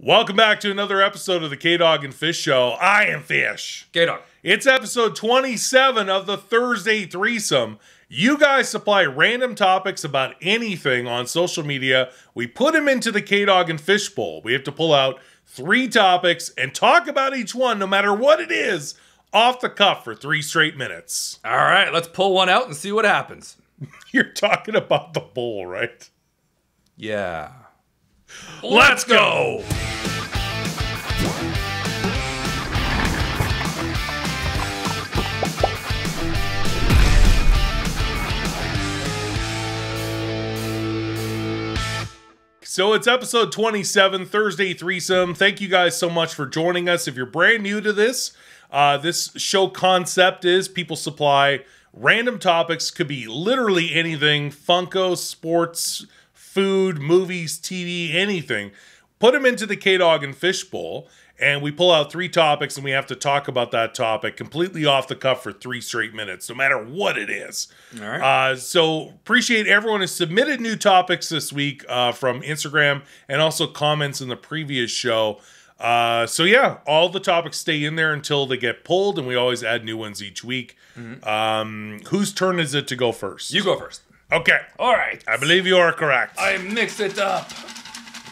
Welcome back to another episode of the K-Dog and Fish Show. I am Fish. K-Dog. It's episode 27 of the Thursday Threesome. You guys supply random topics about anything on social media. We put them into the K-Dog and Fish Bowl. We have to pull out 3 topics and talk about each one, no matter what it is, off the cuff for 3 straight minutes. All right, let's pull one out and see what happens. You're talking about the bowl, right? Yeah. Let's go! So it's episode 27, Thursday Threesome. Thank you guys so much for joining us. If you're brand new to this, this show concept is people supply random topics. Could be literally anything. Funko, sports, food, movies, TV, anything. Put them into the K-Dog and Fish Bowl, and we pull out 3 topics, and we have to talk about that topic completely off the cuff for 3 straight minutes, no matter what it is. All right. So appreciate everyone who submitted new topics this week from Instagram and also comments in the previous show. So yeah, all the topics stay in there until they get pulled, and we always add new ones each week. Mm-hmm. Whose turn is it to go first? You go first. Okay. All right. I believe you are correct. I mix it up.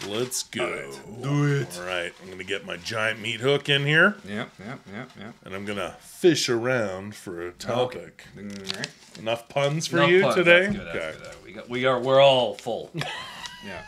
Let's go. Right. Do it. All right. I'm going to get my giant meat hook in here. Yep. And I'm going to fish around for a topic. Okay. All right. Enough puns for Enough you puns. today? That's good. That's good. We're all full. Yeah.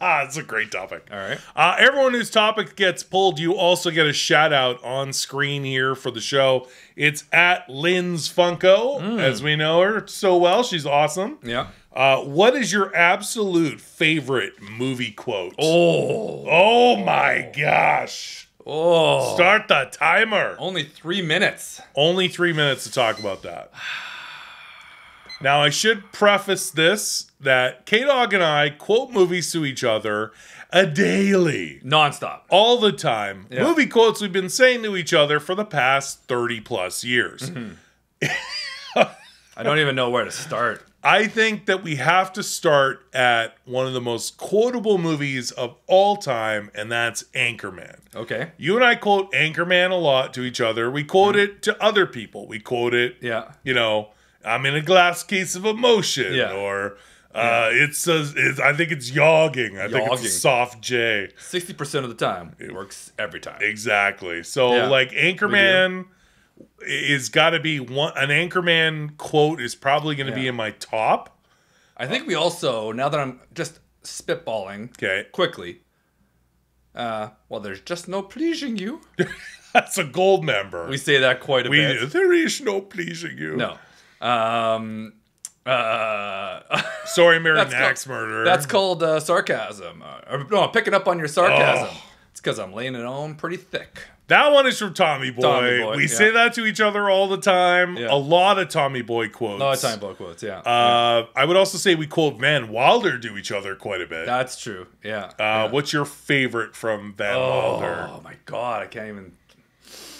It's a great topic. All right. Everyone whose topic gets pulled, you also get a shout out on screen here for the show. It's at Lynn's Funko, as we know her so well. She's awesome. Yeah. What is your absolute favorite movie quote? Oh my gosh. Oh. Start the timer. Only 3 minutes. Only 3 minutes to talk about that. Now, I should preface this that K-Dog and I quote movies to each other daily. Nonstop. All the time. Yeah. Movie quotes we've been saying to each other for the past 30 plus years. Mm-hmm. I don't even know where to start. I think that we have to start at one of the most quotable movies of all time, and that's Anchorman. Okay. You and I quote Anchorman a lot to each other. We quote it to other people. We quote it, Yeah. you know, I'm in a glass case of emotion, Yeah. or I think it's yogging. I think it's a Yogging. soft J. 60% of the time. It works every time. Exactly. So, Yeah. like, Anchorman is got to be one. An Anchorman quote is probably going to be in my top. I think we also, now that I'm just spitballing quickly, well, there's just no pleasing you. That's a gold member. We say that quite a bit. There is no pleasing you. No. Sorry, Mary Axe Murderer. That's called sarcasm. No, picking up on your sarcasm. It's because I'm laying it on pretty thick. That one is from Tommy Boy. Tommy Boy, We say that to each other all the time. Yeah. A lot of Tommy Boy quotes. No, it's Tommy Boy quotes, yeah. I would also say we quote Van Wilder to each other quite a bit. That's true, yeah. What's your favorite from Van Wilder? Oh, my God, I can't even...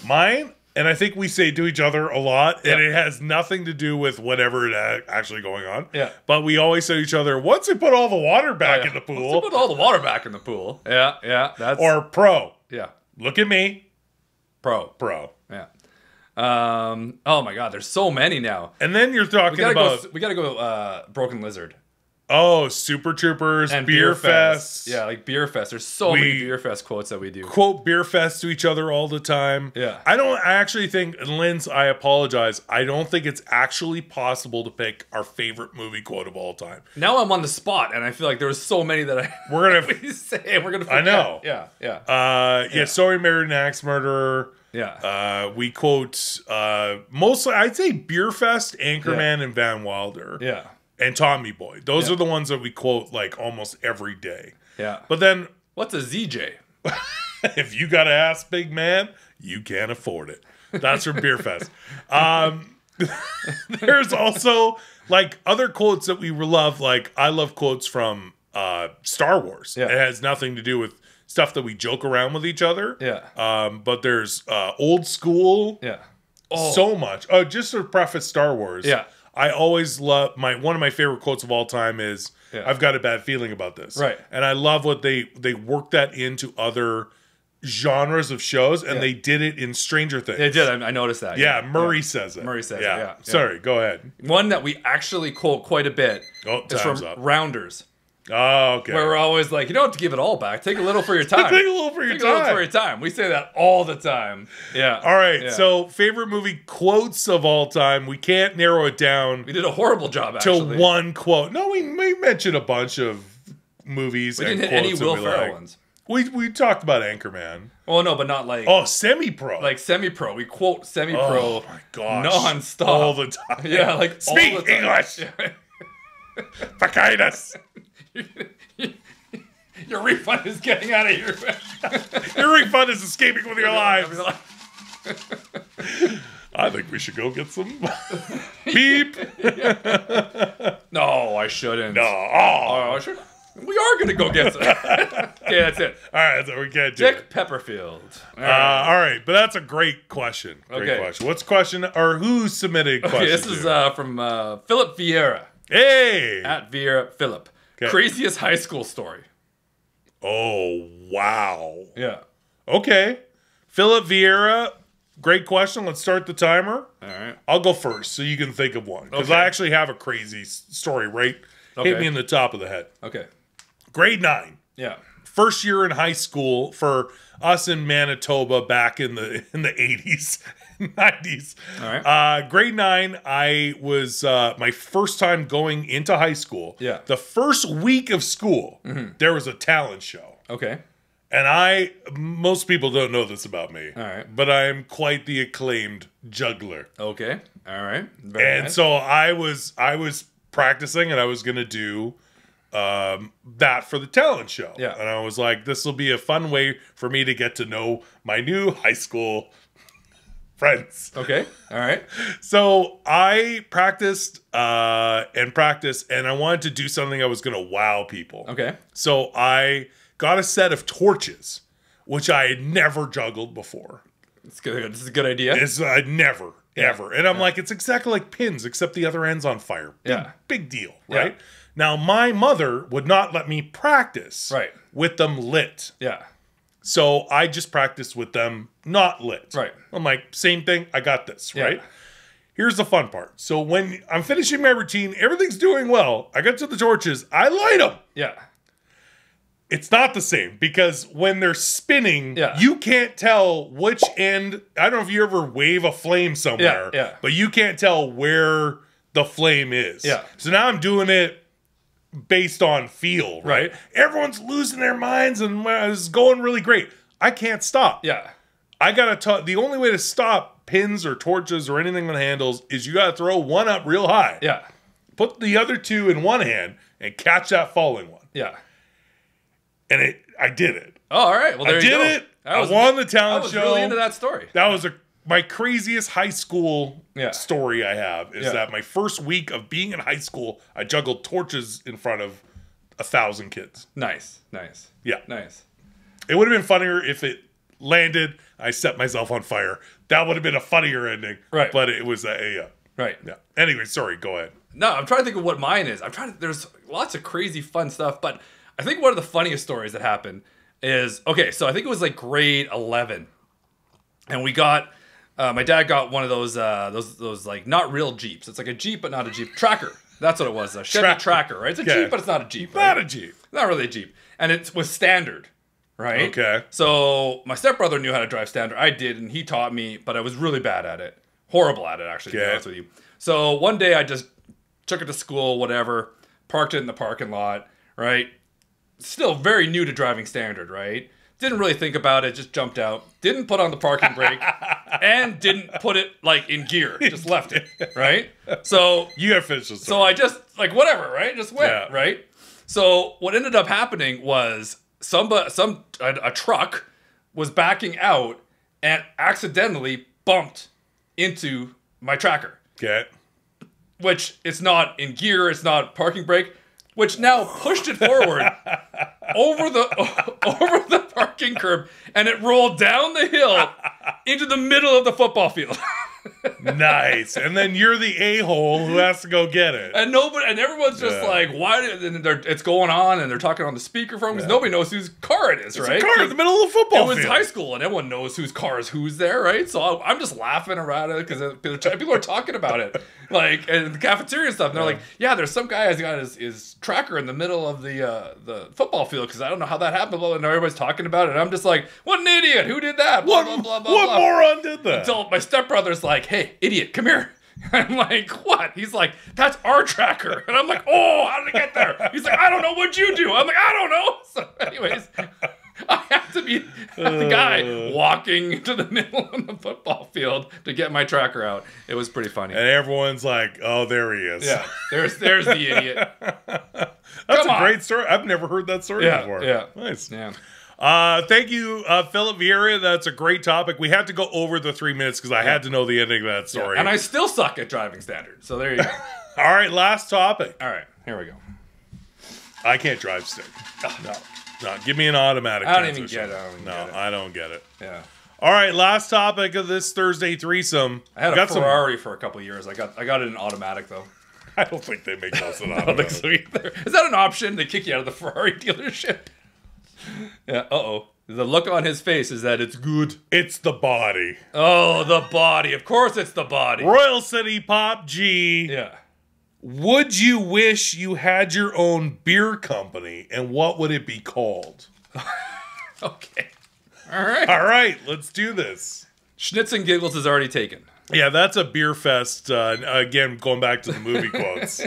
Mine, and I think we say to each other a lot, and it has nothing to do with whatever is actually going on. Yeah. But we always say to each other, once we put all the water back in the pool. Let's put all the water back in the pool. Yeah, that's... Or pro. Yeah. Look at me. Pro. Yeah. Oh my God, there's so many now. And then you're talking about... We gotta go Broken Lizard. Oh, Super Troopers, And Beer Fest. Yeah, like Beer Fest. There's so many Beer Fest quotes that we do. Quote Beer Fest to each other all the time. Yeah. I actually think, and Linz, I apologize, I don't think it's actually possible to pick our favorite movie quote of all time. Now I'm on the spot, and I feel like there was so many that We're gonna we say we're gonna forget. I know. Yeah. Sorry, Married an Axe Murderer. Yeah. We quote mostly, I'd say Beer Fest, Anchorman, and Van Wilder. Yeah. And Tommy Boy. Those are the ones that we quote like almost every day. Yeah. But then, What's a ZJ? if you got to ask, big man, you can't afford it. That's from Beer Fest. There's also like other quotes that we love. Like I love quotes from Star Wars. Yeah. It has nothing to do with stuff that we joke around with each other. Yeah. But there's old school. Yeah. So much. Oh, just to preface Star Wars. Yeah. I always love one of my favorite quotes of all time is, I've got a bad feeling about this. Right. And I love what they work that into other genres of shows, and they did it in Stranger Things. They did. I noticed that. Yeah, Murray says it. Murray says it, yeah. Sorry, go ahead. One that we actually quote quite a bit is from Rounders. Oh, okay. Where we're always like, you don't have to give it all back. Take a little for your time. Take a little for your time. We say that all the time. Yeah. All right. So, favorite movie quotes of all time. We can't narrow it down. We did a horrible job, actually. To one quote. No, we mentioned a bunch of movies. We didn't hit any Will Ferrell ones. We talked about Anchorman. Oh, no, but not like... Oh, Semi-Pro. Like Semi-Pro. We quote Semi-Pro. Oh, my gosh. Non-stop. All the time. Yeah, like Speak all the time. English. For kindness. Your refund is getting out of here. Your refund is escaping with your lives. I think we should go get some beep. No, I shouldn't. No. Oh, I should. We are going to go get some. Okay, that's it. All right, so we can't do Dick it. Pepperfield. All right, but that's a great question. Great question. What's question, or who submitted question? Okay, this is from Philip Vieira. Hey! At Vieira Philip. Okay. Craziest high school story. Oh, wow. Yeah. Okay. Philip Vieira, great question. Let's start the timer. All right. I'll go first so you can think of one. Because I actually have a crazy story hit me in the top of the head. Okay. Grade 9. Yeah. First year in high school for us in Manitoba back in the 80s, 90s. All right. Grade 9, I was my first time going into high school. Yeah. The first week of school, there was a talent show. Okay. And most people don't know this about me. All right. But I'm quite the acclaimed juggler. Okay. All right. Very nice. So I was practicing, and I was going to do that for the talent show. Yeah. And I was like, this will be a fun way for me to get to know my new high school friends. Okay. All right. So I practiced, and I wanted to do something I was going to wow people. Okay. So I got a set of torches, which I had never juggled before. It's good. This is a good idea. Never. Ever. And I'm like, it's exactly like pins, except the other end's on fire. Big deal, right? Yeah. Now, my mother would not let me practice with them lit. Yeah. So I just practiced with them not lit. Right. I'm like, same thing, I got this, right? Here's the fun part. So when I'm finishing my routine, everything's doing well. I get to the torches, I light them. Yeah. It's not the same because when they're spinning, you can't tell which end. I don't know if you ever wave a flame somewhere, but you can't tell where the flame is. Yeah. So now I'm doing it based on feel, right? Everyone's losing their minds and it's going really great. I can't stop. Yeah. I gotta the only way to stop pins or torches or anything on handles is you gotta throw one up real high. Yeah. Put the other two in one hand and catch that falling one. Yeah. And I did it. Oh, all right. Well, there you go. I did it. I won the talent show. I was really into that story. That was my craziest high school story I have is that my first week of being in high school, I juggled torches in front of 1,000 kids. Nice. Nice. Yeah. Nice. It would have been funnier if it landed, I set myself on fire. That would have been a funnier ending. Right. But it was right. Yeah. Anyway, sorry, go ahead. No, I'm trying to think of what mine is. There's lots of crazy fun stuff, but I think one of the funniest stories that happened is, so I think it was like grade 11. And we got, my dad got one of those like not real Jeeps. It's like a Jeep, but not a Jeep. Tracker. That's what it was. A Chevy Tracker, right? It's a Jeep, but it's not a Jeep. Right? Not a Jeep. Not really a Jeep. And it was standard, right? Okay. So my stepbrother knew how to drive standard. I did, and he taught me, but I was really bad at it. Horrible at it, actually, to be honest with you. So one day I just took it to school, whatever, parked it in the parking lot, right? Still very new to driving standard, right? Didn't really think about it, just jumped out. Didn't put on the parking brake, and didn't put it, like, in gear. Just left it, right? So you got to finish this. So I just, like, whatever, right? Just went, right? So what ended up happening was a truck was backing out and accidentally bumped into my tracker. Okay. Which it's not in gear, it's not parking brake, which now pushed it forward over the parking curb, and it rolled down the hill into the middle of the football field. Nice. And then you're the a-hole who has to go get it. And everyone's just like, why? And it's going on, and they're talking on the speakerphone because nobody knows whose car it is, right? It's a car in the middle of the football field. It was field. high school, and everyone knows whose car is who's there, right? So I'm just laughing around it because people are talking about it, like in the cafeteria and stuff. And they're like, yeah, there's some guy has got his tracker in the middle of the football field because I don't know how that happened. And everybody's talking about it, and I'm just like, what an idiot! Who did that? Blah, blah, blah, blah, what blah. moron did that? Until my stepbrother's like, hey, idiot, come here. I'm like, what? He's like, that's our tracker. And I'm like, oh, how did it get there? He's like, I don't know. What'd you do? I'm like, I don't know. So anyways, I have to be the guy walking to the middle of the football field to get my tracker out. It was pretty funny. And everyone's like, oh, there he is. Yeah, there's the idiot. That's a great story. I've never heard that story before. Yeah. Nice. Yeah. Thank you, Philip Vieira. That's a great topic. We had to go over the 3 minutes because I had to know the ending of that story. Yeah. And I still suck at driving standards. So there you go. All right, last topic. All right, here we go. I can't drive stick. No, give me an automatic. I don't even get it. I don't get it. Yeah. All right, last topic of this Thursday threesome. I had a Ferrari for a couple of years. I got it in automatic though. I don't think they make those in automatic. I don't think so either. Is that an option? They kick you out of the Ferrari dealership. Yeah, The look on his face is that it's good. It's the body. Oh, the body. Of course it's the body. Royal City Pop G. Yeah. Would you wish you had your own beer company, and what would it be called? Okay. All right. All right, let's do this. Schnitz and Giggles is already taken. Yeah, that's a beer fest. Again, going back to the movie quotes.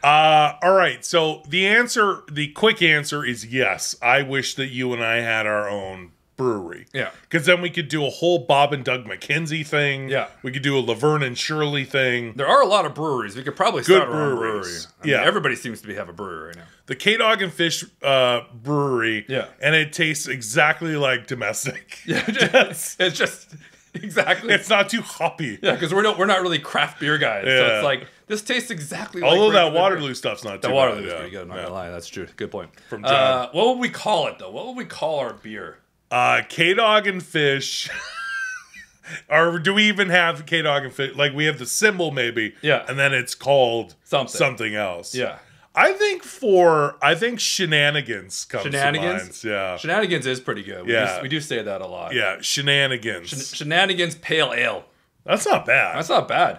All right, so the quick answer is yes. I wish that you and I had our own brewery. Yeah. Because then we could do a whole Bob and Doug McKenzie thing. Yeah. We could do a Laverne and Shirley thing. There are a lot of breweries. We could probably start our own brewery. I mean, everybody seems to have a brewery right now. The K-Dog and Fish brewery. Yeah. And it tastes exactly like domestic. Yeah, it's just... Exactly. It's not too hoppy. Yeah, because we're not really craft beer guys. Yeah. So it's like, this tastes exactly like... Although that Waterloo stuff's not too bad. The Waterloo's pretty good, I'm not gonna lie. That's true. Good point. From John. What would we call it, though? What would we call our beer? K-Dog and Fish. Or do we even have K-Dog and Fish? Like, we have the symbol, maybe. Yeah. And then it's called something else. Yeah. I think Shenanigans comes to mind. Yeah. Shenanigans is pretty good. We do say that a lot. Yeah, Shenanigans. Shenanigans Pale Ale. That's not bad. That's not bad.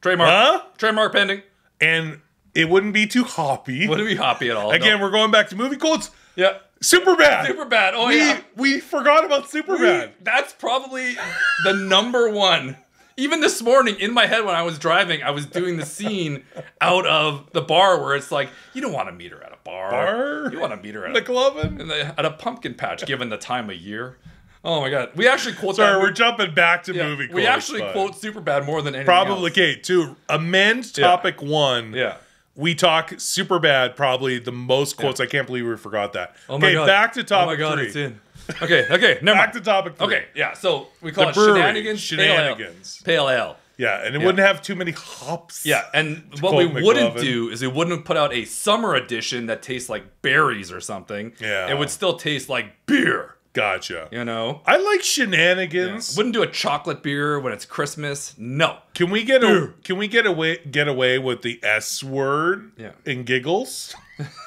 Trademark. Huh? Trademark pending. And it wouldn't be too hoppy. Wouldn't be hoppy at all. Again, we're going back to movie quotes. Yeah. Superbad. Superbad. Oh, yeah. We forgot about Superbad. That's probably the number one. Even this morning, in my head when I was driving, I was doing the scene out of the bar where it's like, you don't want to meet her at a bar. You want to meet her at a pumpkin patch, given the time of year. Oh my God. We actually quote Sorry, we're jumping back to movie quotes. We actually quote Superbad more than anything probably, else. okay, to amend topic one. Yeah. We talk Superbad, probably the most quotes. I can't believe we forgot that. Oh my God. Back to topic oh my God, three. It's in. Okay, never Back mind. to topic three. Okay, yeah, so we call it brewery, Shenanigans. Pale Ale. Yeah, and it wouldn't have too many hops. Yeah, and what we wouldn't do is we wouldn't put out a summer edition that tastes like berries or something. Yeah. It would still taste like beer. Gotcha. You know? I like Shenanigans. Yeah. Wouldn't do a chocolate beer when it's Christmas. No. Can we get away with the S word in Giggles?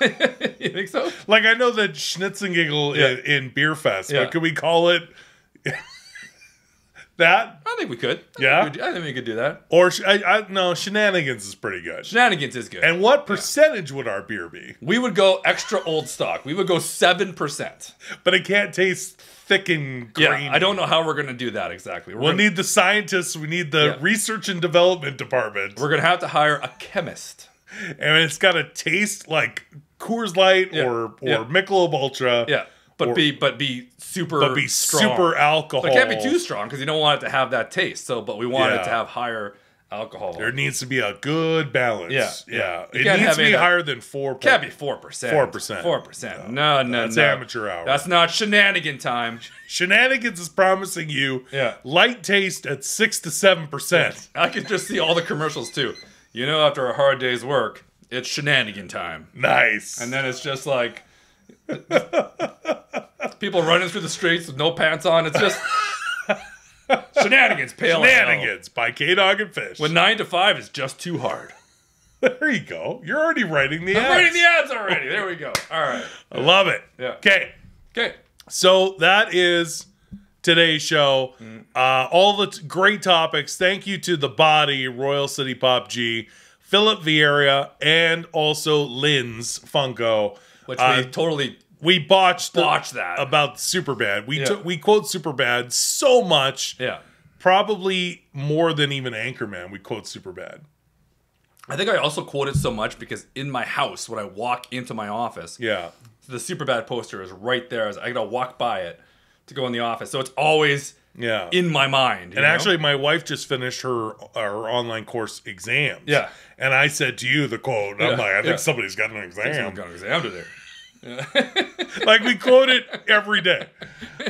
You think so? Like, I know that Schnitzengiggle in Beer Fest, but can we call it that? I think we could. Yeah? I think we could do that. Or, no, Shenanigans is pretty good. Shenanigans is good. And what percentage would our beer be? We would go extra old stock. We would go 7%. But it can't taste thick and grainy. Yeah, I don't know how we're going to do that exactly. We'll need the scientists. We need the research and development department. We're going to have to hire a chemist. And it's got to taste like Coors Light or Michelob Ultra. Yeah. But be super strong. Super alcohol. But it can't be too strong because you don't want it to have that taste. But we want it to have higher alcohol. There needs to be a good balance. Yeah. It needs to be higher than 4%. Can't be 4%. 4%. 4%. No. That's amateur hour. That's not shenanigan time. Shenanigans is promising you light taste at 6 to 7%. I could just see all the commercials too. You know, after a hard day's work, it's shenanigan time. Nice. And then it's just like people running through the streets with no pants on. It's just Shenanigans, pale Shenanigans by K-Dog and Fish. When 9 to 5 is just too hard. There you go. You're already writing the ads. I'm writing the ads already. There we go. All right. I love it. Yeah. Okay. Okay. So that is today's show. All the great topics. Thank you to The Body, Royal City Pop G, Philip Vieira, and also Lynn's Funko. Which we botched that about Superbad. We quote Superbad so much. Yeah. Probably more than even Anchorman. We quote Superbad. I think I also quote it so much because in my house, when I walk into my office, the Superbad poster is right there. I gotta walk by it to go in the office, so it's always in my mind. And actually, my wife just finished her online course exams. Yeah, and I said to you the quote. I'm like, I think somebody's got an exam. Someone got an exam today. Yeah. Like we quote it every day.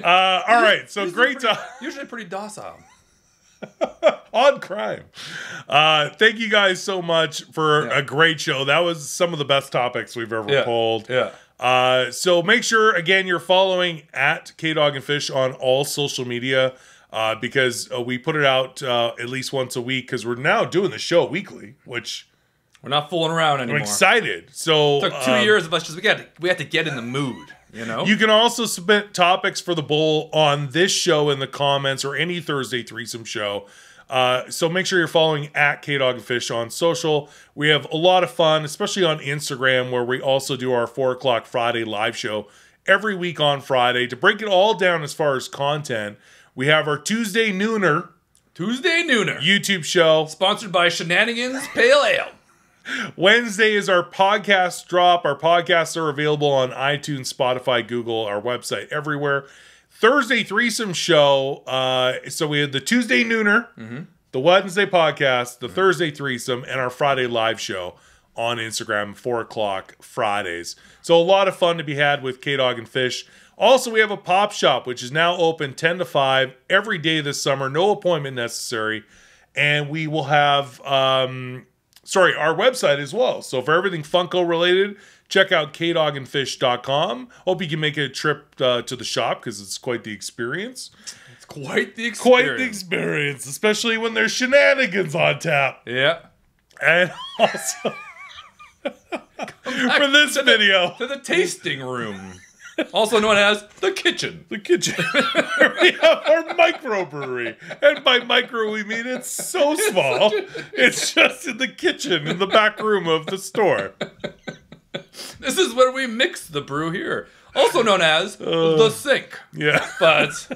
All right, so great time. Usually pretty docile. On crime. Thank you guys so much for a great show. That was some of the best topics we've ever pulled. Yeah. So make sure, again, you're following at K-Dog and Fish on all social media because we put it out at least once a week because we're now doing the show weekly, which... We're not fooling around anymore. I'm excited. So it took 2 years of us just we had to get in the mood. You know? You can also submit topics for the bowl on this show in the comments or any Thursday threesome show. So make sure you're following at K-Dog and Fish on social. We have a lot of fun, especially on Instagram, where we also do our 4 o'clock Friday live show every week on Friday. To break it all down as far as content, we have our Tuesday Nooner YouTube show. Sponsored by Shenanigans Pale Ale. Wednesday is our podcast drop. Our podcasts are available on iTunes, Spotify, Google, our website, everywhere. Thursday threesome show. So we had the Tuesday Nooner, the Wednesday podcast, the Thursday threesome, and our Friday live show on Instagram, 4 o'clock Fridays. So a lot of fun to be had with K-Dog and Fish. Also, we have a pop shop, which is now open 10 to 5 every day this summer. No appointment necessary. And we will have... our website as well. So for everything Funko related, check out kdogandfish.com. Hope you can make a trip to the shop because it's quite the experience. It's quite the experience. Quite the experience, especially when there's shenanigans on tap. Yeah. And also, for this video. To the tasting room. Also known as the kitchen. The kitchen. We have our microbrewery. And by micro, we mean it's so small. It's just in the kitchen, in the back room of the store. This is where we mix the brew here. Also known as the sink. Yeah. But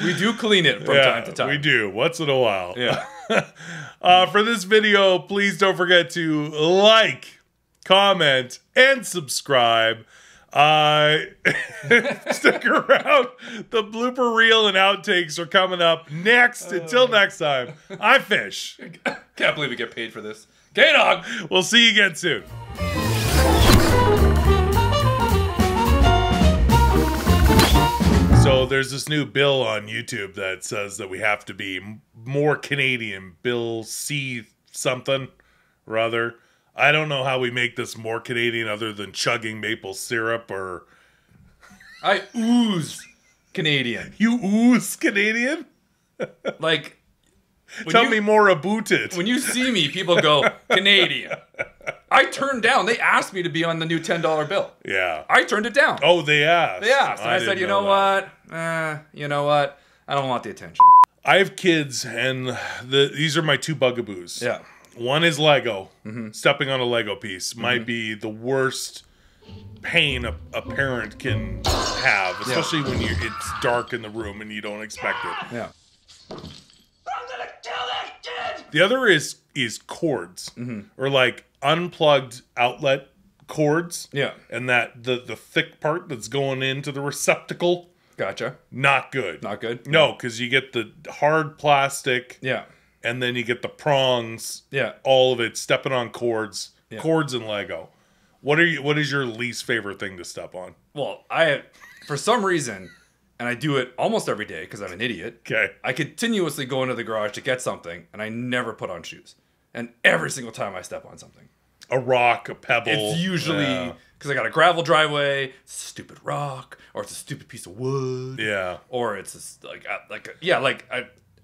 we do clean it from time to time. We do. Once in a while. Yeah. For this video, please don't forget to like, comment, and subscribe. Stick around. The blooper reel and outtakes are coming up next. Until next time, I'm Fish. Can't believe we get paid for this. K-Dog! We'll see you again soon. So there's this new bill on YouTube that says that we have to be more Canadian. Bill C something or other. I don't know how we make this more Canadian other than chugging maple syrup or... I ooze Canadian. You ooze Canadian? Like... Tell me more about it. When you see me, people go, Canadian. I turned down. They asked me to be on the new $10 bill. Yeah. I turned it down. Oh, they asked. They asked. And I said, you know what? You know what? I don't want the attention. I have kids, and these are my 2 bugaboos. Yeah. One is Lego. Stepping on a Lego piece might be the worst pain a parent can have, especially when it's dark in the room and you don't expect it. Yeah. I'm gonna kill that kid! The other is cords, or like unplugged outlet cords. Yeah. And that the thick part that's going into the receptacle. Gotcha. Not good. Not good? No, because you get the hard plastic. Yeah. And then you get the prongs. Yeah. All of it stepping on cords. Yeah. Cords and Lego. What is your least favorite thing to step on? Well, for some reason, and I do it almost every day because I'm an idiot. Okay. I continuously go into the garage to get something, and I never put on shoes. And every single time I step on something. A rock, a pebble. It's usually because I got a gravel driveway, it's a stupid rock, or it's a stupid piece of wood. Yeah. Or it's just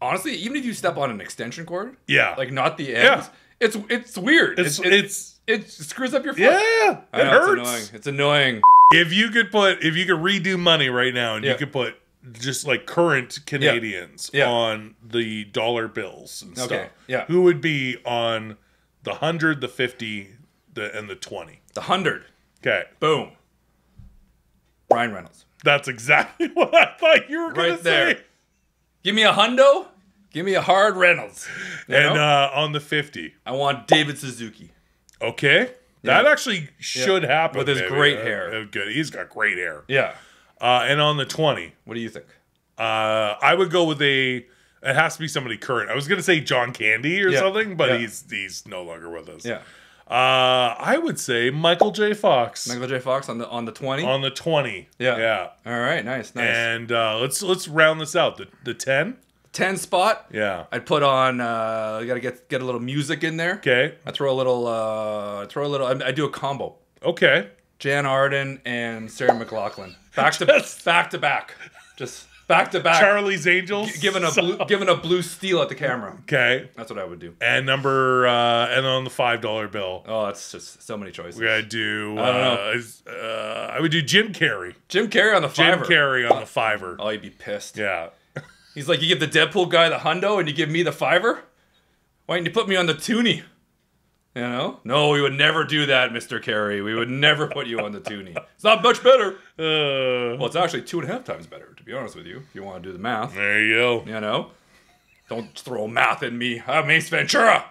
honestly, even if you step on an extension cord, like not the ends, it's weird. It screws up your foot. Yeah, it hurts. It's annoying. If you could redo money right now, and you could put just like current Canadians on the dollar bills and stuff, who would be on the 100, the 50, and the 20? The 100. Okay. Boom. Ryan Reynolds. That's exactly what I thought you were going to say. There. Give me a hundo. Give me a hard Reynolds. And on the 50, I want David Suzuki. Okay. That actually should happen. With his great hair. Good. He's got great hair. Yeah. And on the 20. What do you think? I would go with it has to be somebody current. I was going to say John Candy or something, but he's no longer with us. Yeah. I would say Michael J. Fox. Michael J. Fox on the 20? On the 20. Yeah. Yeah. All right. Nice. And let's round this out. The 10? 10 spot. Yeah. I'd put on gotta get a little music in there. Okay. I throw a little I do a combo. Okay. Jan Arden and Sarah McLachlan. Back to back. Just back to back. Charlie's Angels. Giving a blue steel at the camera. Okay. That's what I would do. And and on the $5 bill. Oh, that's just so many choices. We gotta do I don't know. I would do Jim Carrey. Jim Carrey on the fiver. Jim Carrey on the $5. Oh, you'd be pissed. Yeah. He's like, you give the Deadpool guy the hundo and you give me the $5? Why didn't you put me on the toonie? You know? No, we would never do that, Mr. Carey. We would never put you on the toonie. It's not much better. Well, it's actually 2.5 times better, to be honest with you, if you want to do the math. There you go. You know? Don't throw math at me. I'm Ace Ventura.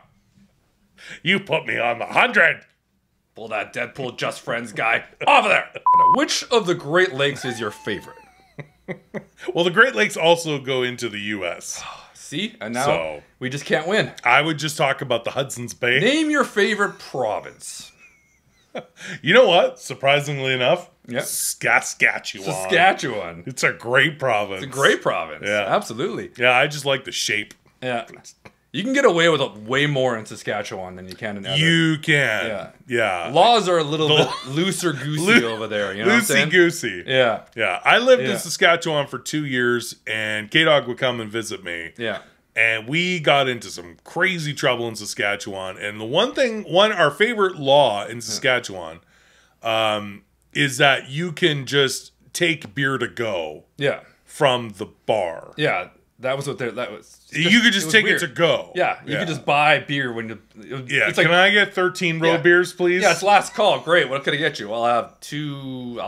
You put me on the 100. Pull that Deadpool Just Friends guy off of there. Which of the Great Lakes is your favorite? Well, the Great Lakes also go into the U.S. See? And now we just can't win. I would just talk about the Hudson's Bay. Name your favorite province. You know what? Surprisingly enough, Yep. Saskatchewan. It's a great province. It's a great province. Yeah. Absolutely. Yeah, I just like the shape. Yeah. You can get away with way more in Saskatchewan than you can in other. You can. Yeah. Laws are a little bit looser-goosey over there. You know what I'm saying? Loosey-goosey. Yeah. Yeah. I lived in Saskatchewan for 2 years, and K-Dog would come and visit me. Yeah. And we got into some crazy trouble in Saskatchewan. And our favorite law in Saskatchewan is that you can just take beer to go from the bar. Yeah. That was what that was. You could just take it to go. Yeah, you could just buy beer when you. It's like, can I get 13 road beers, please? Yeah, it's last call. Great. What can I get you? Well, I'll have two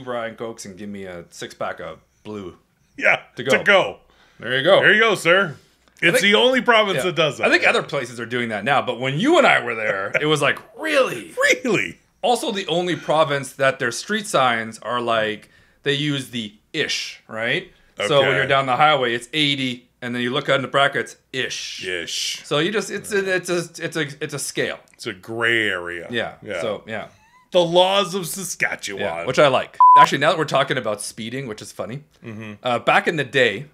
Ryan Cokes and give me a 6-pack of blue. Yeah, to go. There you go. There you go, sir. It's the only province that does that. I think other places are doing that now, but when you and I were there, it was like, really? Really? Also, the only province that their street signs are like, they use the ish, right? Okay. So when you're down the highway, it's 80, and then you look on the brackets, ish. So you just it's a scale. It's a gray area. Yeah. So the laws of Saskatchewan, which I like. Actually, now that we're talking about speeding, which is funny, back in the day,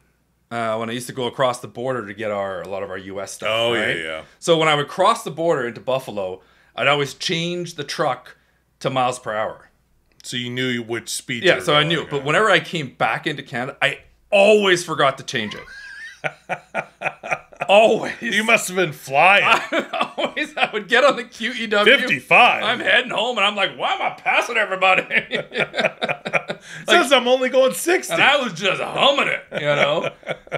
when I used to go across the border to get a lot of our U.S. stuff. Oh right? yeah. So when I would cross the border into Buffalo, I'd always change the truck to miles per hour. So you knew which speed. Yeah, so I knew. But whenever I came back into Canada, I always forgot to change it. Always. You must have been flying. I would get on the QEW. 55. I'm heading home, and I'm like, why am I passing everybody? Says I'm only going 60. And I was just humming it, you know?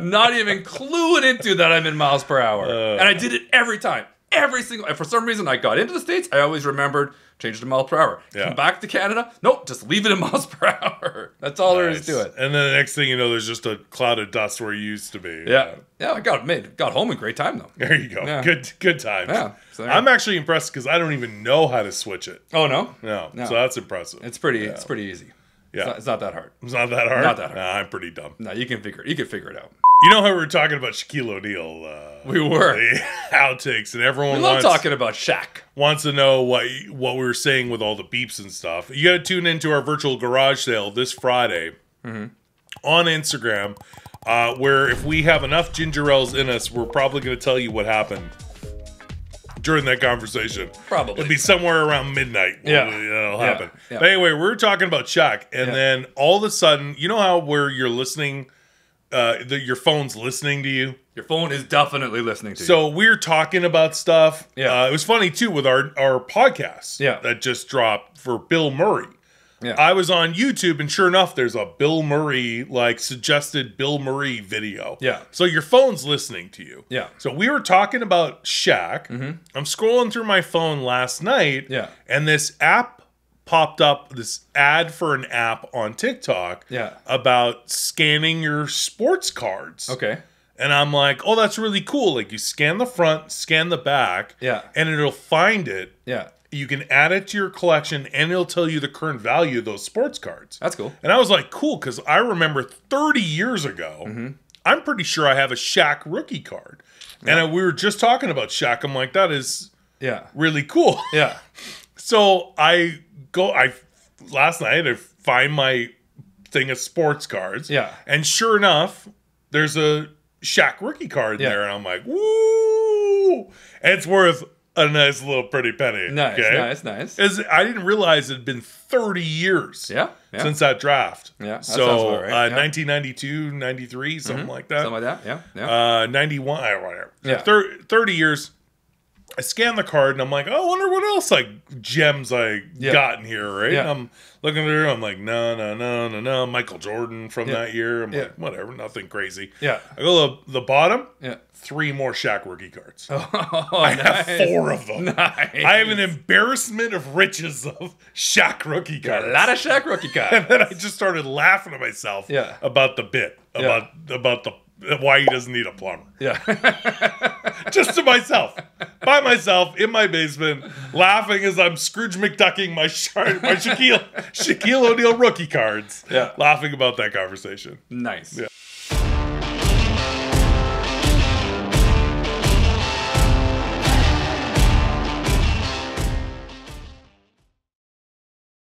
Not even cluing into that I'm in miles per hour. And I did it every time. And for some reason, I got into the States, I always remembered, change it to miles per hour. Come back to Canada, nope, just leave it in miles per hour. That's all there is to it. And then the next thing you know, there's just a cloud of dust where you used to be. Yeah, I got home in great time, though. There you go. Yeah. Good times. Yeah. So I'm actually impressed because I don't even know how to switch it. Oh, no? No. So that's impressive. It's pretty easy. Yeah. It's not that hard. It's not that hard? Not that hard. Nah, I'm pretty dumb. No, you can figure it out. You know how we were talking about Shaquille O'Neal? We were. The outtakes, and everyone love talking about Shaq. Wants to know what we were saying with all the beeps and stuff. You got to tune into our virtual garage sale this Friday on Instagram, where if we have enough ginger ales in us, we're probably going to tell you what happened during that conversation. Probably. It'd be somewhere around midnight. Yeah. That'll happen. Yeah. But anyway, we were talking about Shaq, and then all of a sudden, you know how where you're listening, your phone's listening to you? Your phone is definitely listening to you. So we're talking about stuff. Yeah. It was funny, too, with our podcast that just dropped for Bill Murray. Yeah. I was on YouTube, and sure enough, there's a Bill Murray, suggested Bill Murray video. Yeah. So your phone's listening to you. Yeah. So we were talking about Shaq. Mm-hmm. I'm scrolling through my phone last night. Yeah. And this app popped up, this ad for an app on TikTok. Yeah. About scanning your sports cards. Okay. And I'm like, oh, that's really cool. Like, you scan the front, scan the back. Yeah. And it'll find it. Yeah. You can add it to your collection, and it'll tell you the current value of those sports cards. That's cool. And I was like, cool, because I remember 30 years ago, I'm pretty sure I have a Shaq rookie card. Yeah. And we were just talking about Shaq. I'm like, that is really cool. Yeah. So last night, I find my thing of sports cards. Yeah. And sure enough, there's a Shaq rookie card there. And I'm like, woo! And it's worth a nice little pretty penny. Nice, okay? nice. I didn't realize it had been 30 years since that draft. Yeah, that so sounds about right. 1992, 93, something like that. Something like that, yeah. 91, whatever. Yeah. 30 years. I scan the card and I'm like, oh, I wonder what else gems I got in here, right? Yeah. I'm looking at her, I'm like, no. Michael Jordan from that year. I'm like, whatever, nothing crazy. Yeah. I go to the bottom. Yeah. 3 more Shaq rookie cards. Oh, I have 4 of them. Nice. I have an embarrassment of riches of Shaq rookie cards. A lot of Shaq rookie cards. And then I just started laughing at myself about the bit, about the why he doesn't need a plumber. Yeah. Just to myself. By myself, in my basement, laughing as I'm Scrooge McDucking my Shaquille O'Neal rookie cards. Yeah. Laughing about that conversation. Nice. Yeah.